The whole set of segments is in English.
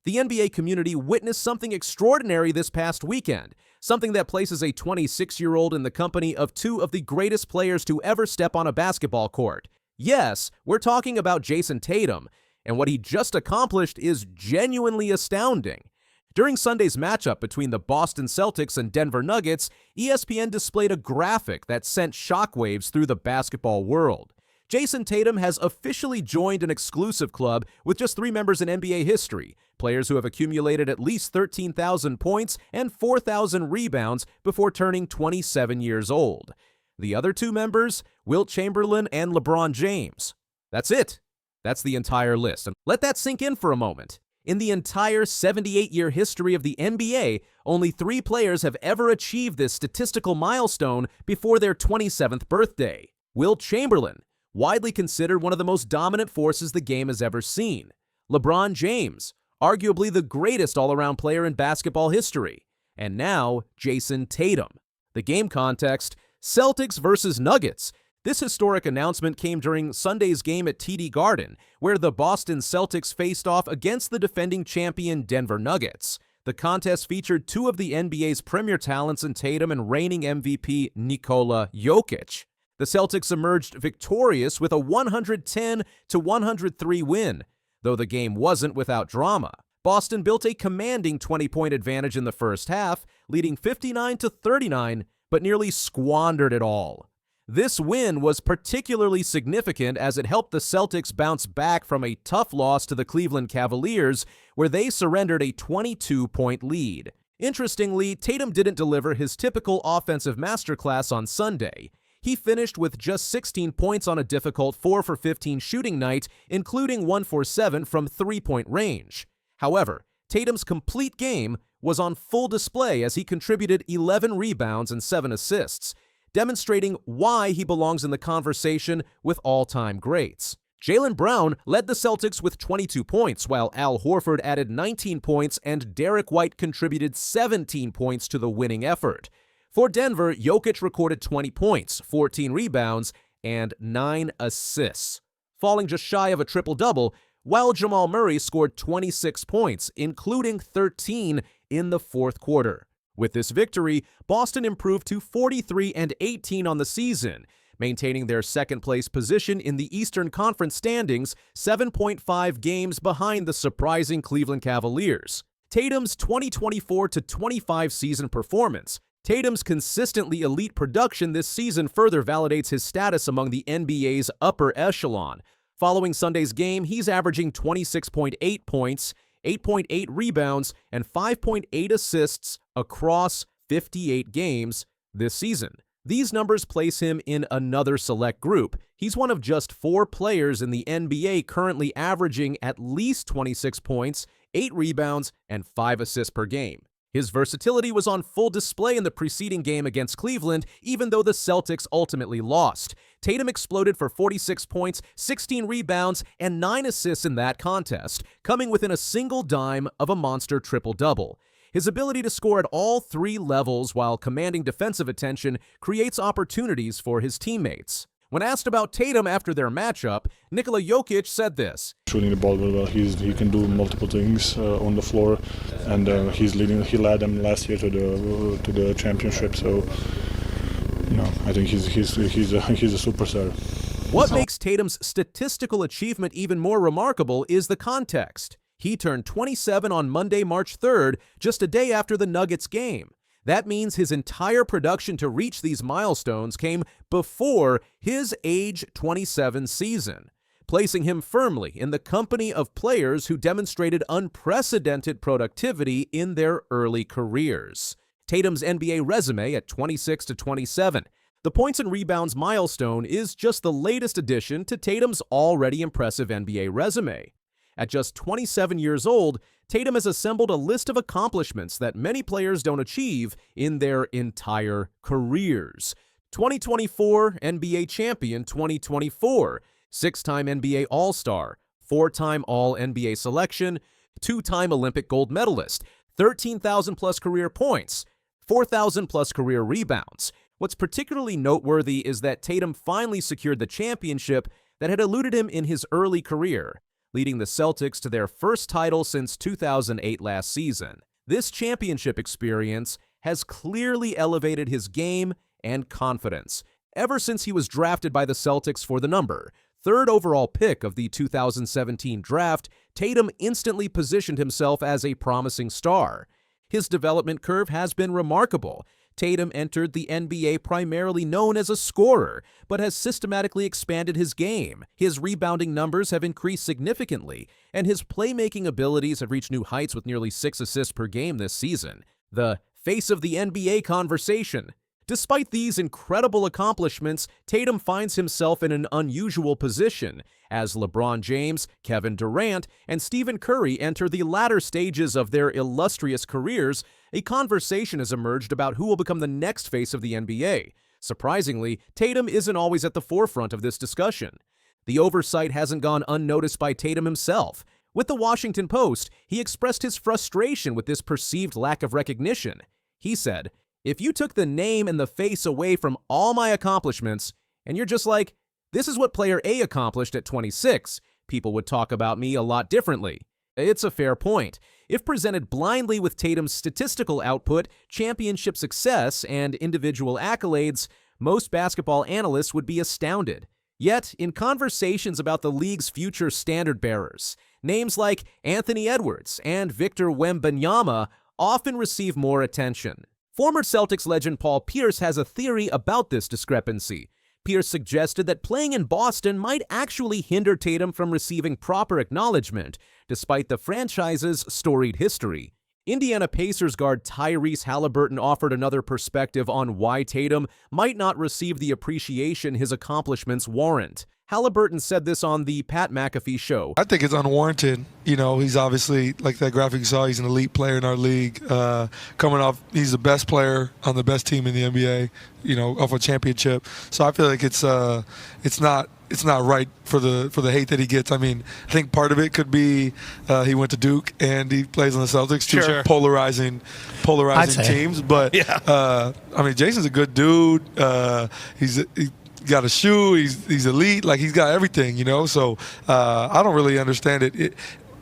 The NBA community witnessed something extraordinary this past weekend, something that places a 26-year-old in the company of two of the greatest players to ever step on a basketball court. Yes, we're talking about Jayson Tatum, and what he just accomplished is genuinely astounding. During Sunday's matchup between the Boston Celtics and Denver Nuggets, ESPN displayed a graphic that sent shockwaves through the basketball world. Jayson Tatum has officially joined an exclusive club with just 3 members in NBA history, players who have accumulated at least 13,000 points and 4,000 rebounds before turning 27 years old. The other 2 members, Wilt Chamberlain and LeBron James. That's it. That's the entire list. And let that sink in for a moment. In the entire 78-year history of the NBA, only 3 players have ever achieved this statistical milestone before their 27th birthday. Wilt Chamberlain, widely considered one of the most dominant forces the game has ever seen. LeBron James, arguably the greatest all-around player in basketball history. And now, Jayson Tatum. The game context: Celtics versus Nuggets. This historic announcement came during Sunday's game at TD Garden, where the Boston Celtics faced off against the defending champion Denver Nuggets. The contest featured 2 of the NBA's premier talents in Tatum and reigning MVP Nikola Jokic. The Celtics emerged victorious with a 110-103 win, though the game wasn't without drama. Boston built a commanding 20-point advantage in the first half, leading 59-39, but nearly squandered it all. This win was particularly significant as it helped the Celtics bounce back from a tough loss to the Cleveland Cavaliers, where they surrendered a 22-point lead. Interestingly, Tatum didn't deliver his typical offensive masterclass on Sunday. He finished with just 16 points on a difficult 4 for 15 shooting night, including 1 for 7 from three-point range. However, Tatum's complete game was on full display as he contributed 11 rebounds and 7 assists, demonstrating why he belongs in the conversation with all-time greats. Jaylen Brown led the Celtics with 22 points, while Al Horford added 19 points and Derek White contributed 17 points to the winning effort. For Denver, Jokic recorded 20 points, 14 rebounds, and 9 assists, falling just shy of a triple-double, while Jamal Murray scored 26 points, including 13 in the fourth quarter. With this victory, Boston improved to 43-18 on the season, maintaining their second-place position in the Eastern Conference standings, 7.5 games behind the surprising Cleveland Cavaliers. Tatum's 2024-25 season performance. Tatum's consistently elite production this season further validates his status among the NBA's upper echelon. Following Sunday's game, he's averaging 26.8 points, 8.8 rebounds, and 5.8 assists across 58 games this season. These numbers place him in another select group. He's one of just 4 players in the NBA currently averaging at least 26 points, 8 rebounds, and 5 assists per game. His versatility was on full display in the preceding game against Cleveland, even though the Celtics ultimately lost. Tatum exploded for 46 points, 16 rebounds, and 9 assists in that contest, coming within a single dime of a monster triple-double. His ability to score at all 3 levels while commanding defensive attention creates opportunities for his teammates. When asked about Tatum after their matchup, Nikola Jokic said this: shooting the ball very well. He can do multiple things on the floor, and he led them last year to the championship. So, I think he's a superstar. What makes Tatum's statistical achievement even more remarkable is the context. He turned 27 on Monday, March 3rd, just a day after the Nuggets game. That means his entire production to reach these milestones came before his age 27 season, placing him firmly in the company of players who demonstrated unprecedented productivity in their early careers. Tatum's NBA resume at 26-27. The points and rebounds milestone is just the latest addition to Tatum's already impressive NBA resume. At just 27 years old, Tatum has assembled a list of accomplishments that many players don't achieve in their entire careers. 2024 NBA champion 2024, 6-time NBA All-Star, 4-time All-NBA selection, 2-time Olympic gold medalist, 13,000-plus career points, 4,000-plus career rebounds. What's particularly noteworthy is that Tatum finally secured the championship that had eluded him in his early career. leading the Celtics to their first title since 2008 last season. This championship experience has clearly elevated his game and confidence. Ever since he was drafted by the Celtics for the number 3rd overall pick of the 2017 draft, Tatum instantly positioned himself as a promising star. His development curve has been remarkable. Tatum entered the NBA primarily known as a scorer, but has systematically expanded his game. His rebounding numbers have increased significantly, and his playmaking abilities have reached new heights with nearly 6 assists per game this season. The face of the NBA conversation. Despite these incredible accomplishments, Tatum finds himself in an unusual position as LeBron James, Kevin Durant, and Stephen Curry enter the latter stages of their illustrious careers. A conversation has emerged about who will become the next face of the NBA. Surprisingly, Tatum isn't always at the forefront of this discussion. The oversight hasn't gone unnoticed by Tatum himself. With the Washington Post, he expressed his frustration with this perceived lack of recognition. He said, "If you took the name and the face away from all my accomplishments, and you're just like, this is what player A accomplished at 26, people would talk about me a lot differently." It's a fair point. If presented blindly with Tatum's statistical output, championship success, and individual accolades, most basketball analysts would be astounded. Yet, in conversations about the league's future standard-bearers, names like Anthony Edwards and Victor Wembanyama often receive more attention. Former Celtics legend Paul Pierce has a theory about this discrepancy. Pierce suggested that playing in Boston might actually hinder Tatum from receiving proper acknowledgement, despite the franchise's storied history. Indiana Pacers guard Tyrese Halliburton offered another perspective on why Tatum might not receive the appreciation his accomplishments warrant. Halliburton said this on the Pat McAfee show. I think it's unwarranted. You know, he's obviously, like that graphic you saw, he's an elite player in our league. Coming off, he's the best player on the best team in the NBA, you know, off a championship. So I feel like it's not right for the hate that he gets. I mean, I think part of it could be he went to Duke and he plays on the Celtics, two polarizing teams. But I mean, Jason's a good dude. He got a shoe. He's elite. Like, he's got everything, you know. So I don't really understand it.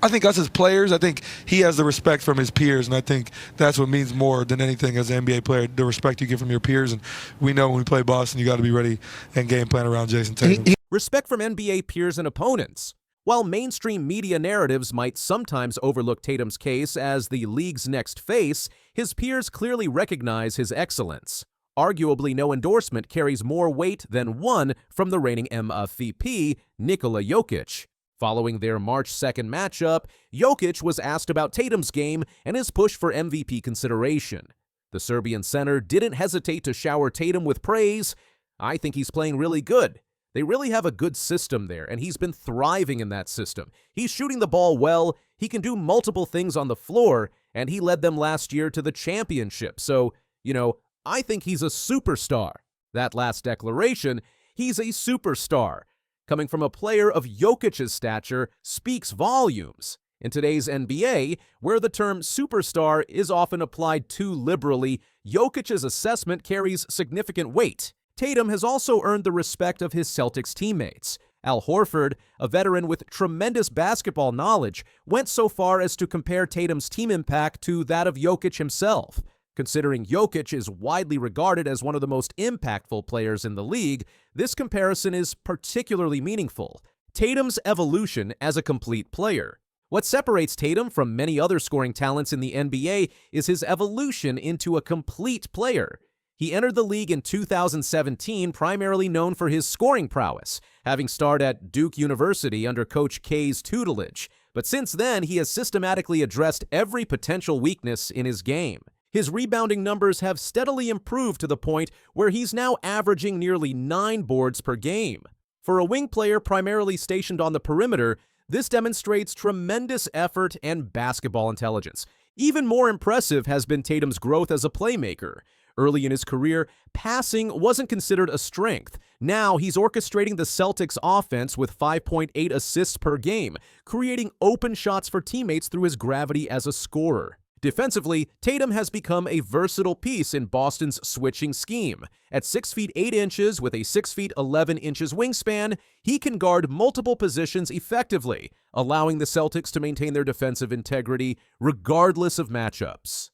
I think us as players, I think he has the respect from his peers, and I think that's what means more than anything as an NBA player, the respect you get from your peers. And we know when we play Boston, you got to be ready and game plan around Jayson Tatum. Respect from NBA peers and opponents. While mainstream media narratives might sometimes overlook Tatum's case as the league's next face, his peers clearly recognize his excellence. Arguably, no endorsement carries more weight than one from the reigning MVP, Nikola Jokic. Following their March 2nd matchup, Jokic was asked about Tatum's game and his push for MVP consideration. The Serbian center didn't hesitate to shower Tatum with praise. "I think he's playing really good. They really have a good system there, and he's been thriving in that system. He's shooting the ball well, he can do multiple things on the floor, and he led them last year to the championship. So, I think he's a superstar." That last declaration, "he's a superstar," coming from a player of Jokic's stature, speaks volumes. In today's NBA, where the term superstar is often applied too liberally, Jokic's assessment carries significant weight. Tatum has also earned the respect of his Celtics teammates. Al Horford, a veteran with tremendous basketball knowledge, went so far as to compare Tatum's team impact to that of Jokic himself. Considering Jokic is widely regarded as one of the most impactful players in the league, this comparison is particularly meaningful. Tatum's evolution as a complete player. What separates Tatum from many other scoring talents in the NBA is his evolution into a complete player. He entered the league in 2017 primarily known for his scoring prowess, having starred at Duke University under Coach K's tutelage. But since then, he has systematically addressed every potential weakness in his game. His rebounding numbers have steadily improved to the point where he's now averaging nearly 9 boards per game. For a wing player primarily stationed on the perimeter, this demonstrates tremendous effort and basketball intelligence. Even more impressive has been Tatum's growth as a playmaker. Early in his career, passing wasn't considered a strength. Now he's orchestrating the Celtics offense with 5.8 assists per game, creating open shots for teammates through his gravity as a scorer. Defensively, Tatum has become a versatile piece in Boston's switching scheme. At 6 feet 8 inches with a 6 feet 11 inches wingspan, he can guard multiple positions effectively, allowing the Celtics to maintain their defensive integrity regardless of matchups.